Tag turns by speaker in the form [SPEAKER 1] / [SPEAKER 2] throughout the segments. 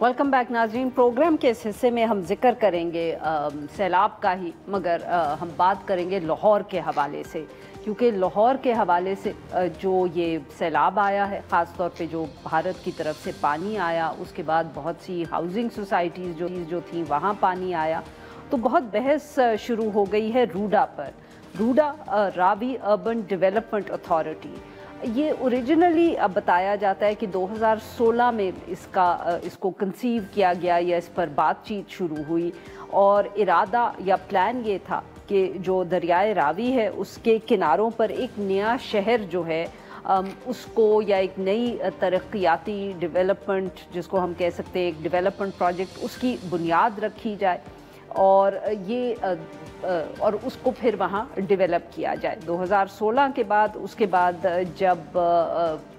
[SPEAKER 1] Welcome back नाज़रीन। Programme के इस हिस्से में हम जिक्र करेंगे सैलाब का ही, मगर हम बात करेंगे लाहौर के हवाले से, क्योंकि लाहौर के हवाले से जो ये सैलाब आया है, ख़ास तौर पे जो भारत की तरफ से पानी आया, उसके बाद बहुत सी हाउसिंग सोसाइटीज़ जो थी वहाँ पानी आया, तो बहुत बहस शुरू हो गई है रूडा पर। RUDA Ravi urban development authority, ये ओरिजिनली बताया जाता है कि 2016 में इसको कंसीव किया गया या इस पर बातचीत शुरू हुई, और इरादा या प्लान ये था कि जो दरियाए रावी है उसके किनारों पर एक नया शहर जो है उसको, या एक नई तरक्याती डेवलपमेंट जिसको हम कह सकते हैं, एक डेवलपमेंट प्रोजेक्ट, उसकी बुनियाद रखी जाए और उसको फिर वहाँ डेवलप किया जाए। 2016 के बाद, उसके बाद जब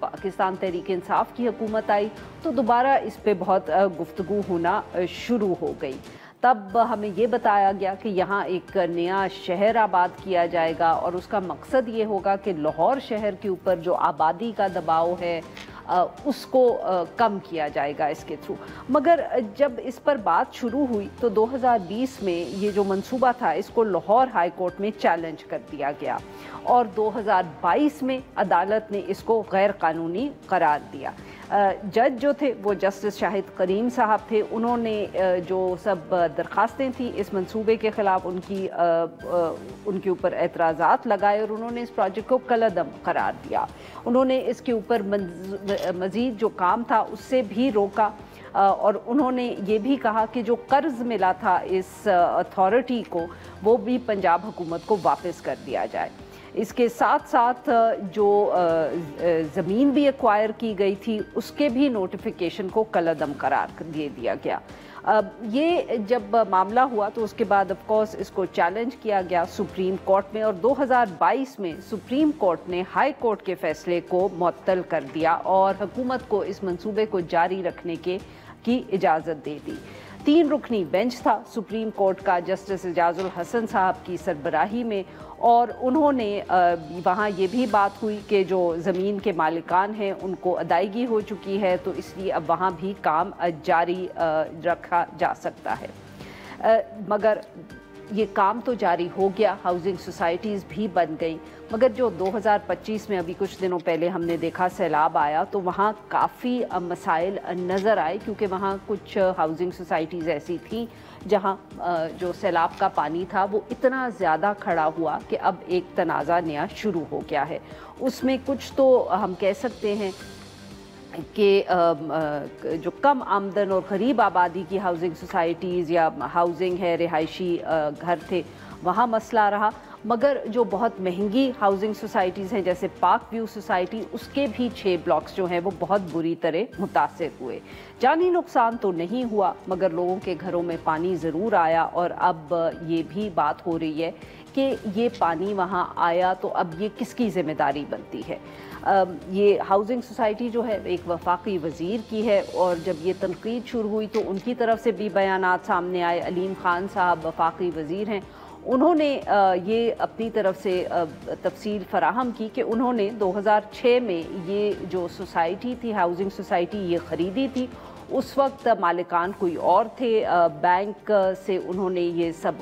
[SPEAKER 1] पाकिस्तान तहरीक इंसाफ की हुकूमत आई तो दोबारा इस पे बहुत गुफ्तगू होना शुरू हो गई। तब हमें ये बताया गया कि यहाँ एक नया शहर आबाद किया जाएगा और उसका मकसद ये होगा कि लाहौर शहर के ऊपर जो आबादी का दबाव है उसको कम किया जाएगा इसके थ्रू। मगर जब इस पर बात शुरू हुई तो 2020 में ये जो मंसूबा था इसको लाहौर हाई कोर्ट में चैलेंज कर दिया गया, और 2022 में अदालत ने इसको गैर कानूनी करार दिया। जज जो थे वो जस्टिस शाहिद करीम साहब थे। उन्होंने जो सब दरखास्तें थी इस मंसूबे के ख़िलाफ़, उनके ऊपर एतराज़ात लगाए और उन्होंने इस प्रोजेक्ट को कलअदम करार दिया। उन्होंने इसके ऊपर मज़ीद जो काम था उससे भी रोका, और उन्होंने ये भी कहा कि जो कर्ज़ मिला था इस अथॉरिटी को वो भी पंजाब हुकूमत को वापस कर दिया जाए। इसके साथ साथ जो ज़मीन भी एक्वायर की गई थी उसके भी नोटिफिकेशन को कलअदम करार दे दिया गया। ये जब मामला हुआ तो उसके बाद ऑफ कोर्स इसको चैलेंज किया गया सुप्रीम कोर्ट में, और 2022 में सुप्रीम कोर्ट ने हाई कोर्ट के फैसले को मुअत्तल कर दिया और हुकूमत को इस मंसूबे को जारी रखने की इजाज़त दे दी। 3 रुकनी बेंच था सुप्रीम कोर्ट का जस्टिस एजाजुल हसन साहब की सरबराही में, और उन्होंने वहाँ ये भी बात हुई कि जो ज़मीन के मालिकान हैं उनको अदायगी हो चुकी है, तो इसलिए अब वहाँ भी काम जारी रखा जा सकता है। मगर ये काम तो जारी हो गया, हाउसिंग सोसाइटीज़ भी बन गई, मगर जो 2025 में अभी कुछ दिनों पहले हमने देखा सैलाब आया तो वहाँ काफ़ी मसाइल नज़र आए, क्योंकि वहाँ कुछ हाउसिंग सोसाइटीज़ ऐसी थी जहाँ जो सैलाब का पानी था वो इतना ज़्यादा खड़ा हुआ कि अब एक तनाज़ा नया शुरू हो गया है। उसमें कुछ तो हम कह सकते हैं कि जो कम आमदन और गरीब आबादी की हाउसिंग सोसाइटीज़ या हाउसिंग है, रिहायशी घर थे, वहाँ मसला रहा। मगर जो बहुत महंगी हाउसिंग सोसाइटीज़ हैं जैसे पार्क व्यू सोसाइटी, उसके भी 6 ब्लॉक्स जो हैं वो बहुत बुरी तरह मुतासिर हुए। जानी नुकसान तो नहीं हुआ, मगर लोगों के घरों में पानी ज़रूर आया, और अब ये भी बात हो रही है कि ये पानी वहाँ आया तो अब ये किसकी ज़िम्मेदारी बनती है। ये हाउसिंग सोसाइटी जो है एक वफाकी वज़ीर की है, और जब ये तनकीद शुरू हुई तो उनकी तरफ से भी बयानात सामने आए। अलीम खान साहब वफाकी वज़ीर हैं, उन्होंने ये अपनी तरफ से तफसील फराहम की कि उन्होंने 2006 में ये जो सोसाइटी थी, हाउसिंग सोसाइटी, ये ख़रीदी थी। उस वक्त मालिकान कोई और थे, बैंक से उन्होंने ये सब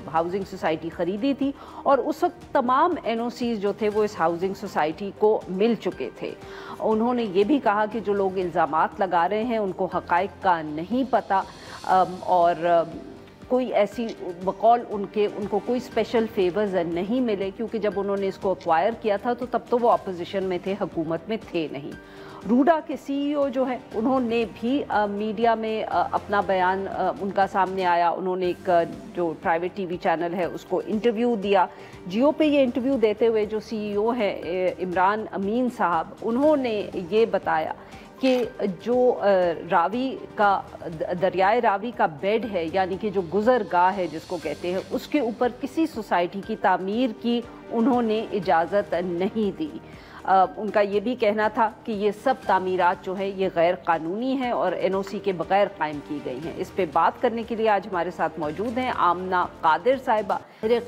[SPEAKER 1] हाउसिंग सोसाइटी ख़रीदी थी, और उस वक्त तमाम NOCs जो थे वो इस हाउसिंग सोसाइटी को मिल चुके थे। उन्होंने ये भी कहा कि जो लोग इल्ज़ामात लगा रहे हैं उनको हक़ाइक़ का नहीं पता, और कोई ऐसी बकौल उनको कोई स्पेशल फेवर्स नहीं मिले, क्योंकि जब उन्होंने इसको एक्वायर किया था तो तब तो वो अपोजिशन में थे, हुकूमत में थे नहीं। रूडा के CEO जो है उन्होंने भी मीडिया में अपना बयान उनका सामने आया। उन्होंने एक जो प्राइवेट TV चैनल है उसको इंटरव्यू दिया। जियो पे ये इंटरव्यू देते हुए जो CEO है इमरान अमीन साहब, उन्होंने ये बताया कि जो दरियाए रावी का बेड है, यानी कि जो गुज़रगाह है जिसको कहते हैं, उसके ऊपर किसी सोसाइटी की तामीर की उन्होंने इजाज़त नहीं दी। ان کا یہ بھی کہنا تھا کہ یہ سب تعمیرات جو ہیں یہ غیر قانونی ہیں اور NOC کے بغیر قائم کی گئی ہیں. اس پہ بات کرنے کے لیے آج ہمارے ساتھ موجود ہیں آمنہ قادر صاحبہ.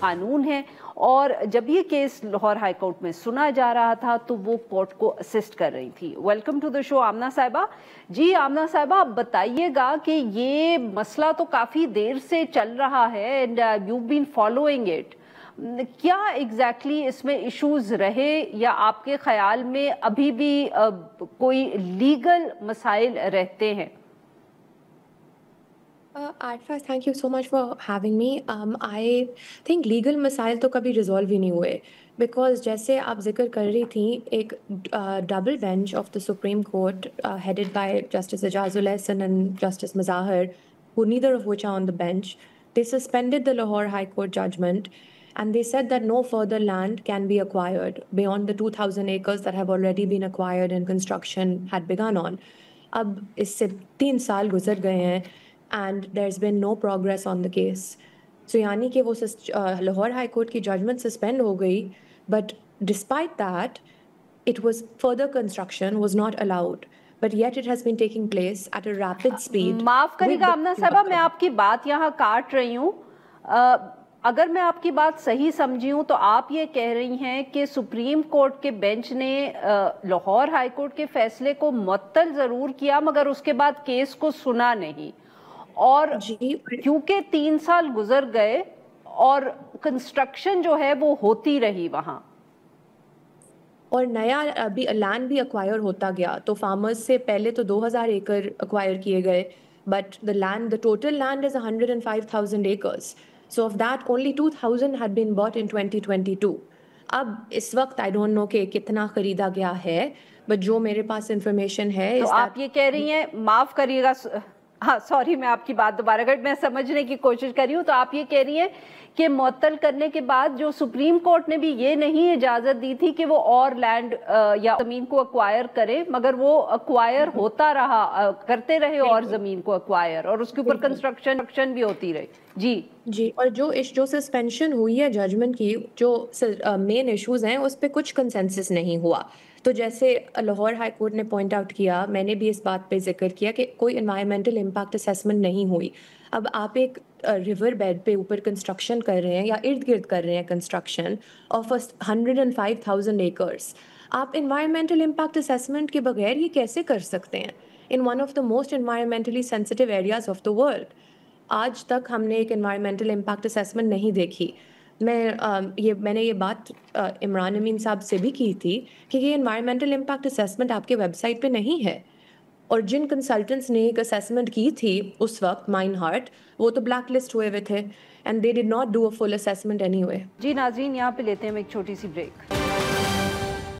[SPEAKER 1] قانون ہیں اور جب یہ کیس لاہور ہائی کورٹ میں سنا جا رہا تھا تو وہ کورٹ کو اسسٹ کر رہی تھی. ویلکم ٹو دا شو آمنہ صاحبہ. جی آمنہ صاحبہ، آپ بتائیے گا کہ یہ مسئلہ تو کافی دیر سے چل رہا ہے and you been following it. کیا ایگزیکٹلی اس میں ایشوز رہے یا آپ کے خیال میں ابھی بھی کوئی لیگل مسائل رہتے ہیں؟
[SPEAKER 2] Arfa, thank you so much for having me. I think legal مسائل تو کبھی ریزالو ہی نہیں ہوئے بیکاز جیسے آپ ذکر کر رہی تھیں ایک double bench of the Supreme Court headed by Justice Ijaz ul-Ahsan and Justice Mazahar, who neither of which are on the bench, they suspended the Lahore High Court judgment and they said that no further land can be acquired beyond the 2,000 acres that have already been acquired and construction had begun on. اب اس سے 3 سال گزر گئے ہیں and there's been no progress on the case. So یعنی کہ وہ Lahore high court کی ججمنٹ سسپینڈ ہو گئی, but despite that it was further construction was not allowed, but yet it has been taking place at a rapid speed.
[SPEAKER 1] معاف کریے گا آمنہ صاحبہ, میں آپ کی بات یہاں کاٹ رہی ہوں. اگر میں آپ کی بات صحیح سمجھی ہوں تو آپ یہ کہہ رہی ہیں کہ سپریم کورٹ کے بینچ نے لاہور ہائی کورٹ کے فیصلے کو معطل ضرور کیا مگر اس کے بعد کیس کو سنا نہیں, اور کیونکہ 3 سال گزر گئے اور کنسٹرکشن جو ہے وہ ہوتی رہی وہاں
[SPEAKER 2] اور نیا ابھی لینڈ بھی ایکوائر ہوتا گیا, تو فارمرز سے پہلے تو 2,000 ایکڑ ایکوائر کیے گئے, but the total land is 105,000 acres. So of that only 2,000 had been bought in 2022. اب اس وقت I don't know کہ کتنا خریدا گیا ہے, بٹ جو میرے پاس انفارمیشن ہے.
[SPEAKER 1] تو آپ یہ کہہ رہی ہیں, معاف کریے گا, ہاں سوری میں آپ کی بات دوبارہ میں سمجھنے کی کوشش کر رہی ہوں, تو آپ یہ کہہ رہی ہیں کہ معطل کرنے کے بعد جو سپریم کورٹ نے بھی یہ نہیں اجازت دی تھی کہ وہ اور لینڈ یا زمین کو ایکوائر کرے, مگر وہ ایکوائر ہوتا رہا, کرتے رہے اور زمین کو ایکوائر, اور اس کے اوپر کنسٹرکشن بھی ہوتی رہی. جی
[SPEAKER 2] اور جو سسپینشن ہوئی ہے ججمنٹ کی, جو مین ایشوز ہیں اس پہ کچھ کنسنسس نہیں ہوا. تو جیسے لاہور ہائی کورٹ نے پوائنٹ آؤٹ کیا, میں نے بھی اس بات پہ ذکر کیا کہ کوئی انوائرمنٹل امپیکٹ اسیسمنٹ نہیں ہوئی. اب آپ ایک ریور بیڈ پہ اوپر کنسٹرکشن کر رہے ہیں یا ارد گرد کر رہے ہیں کنسٹرکشن آف 105,000 ایکرس, آپ انوائرمنٹل امپیکٹ اسیسمنٹ کے بغیر یہ کیسے کر سکتے ہیں in one of the most environmentally sensitive areas of the world. آج تک ہم نے ایک انوائرمنٹل امپیکٹ اسیسمنٹ نہیں دیکھی. میں نے یہ بات عمران امین صاحب سے بھی کی تھی کہ یہ انوائرمنٹل امپیکٹ اسیسمنٹ آپ کے ویب سائٹ پہ نہیں ہے, اور جن کنسلٹنٹس نے ایک اسیسمنٹ کی تھی اس وقت مائن ہارٹ, وہ تو بلیک لسٹ ہوئے ہوئے تھے and they did not do a full assessment anyway.
[SPEAKER 1] جی ناظرین, یہاں پہ لیتے ہیں ایک چھوٹی سی بریک.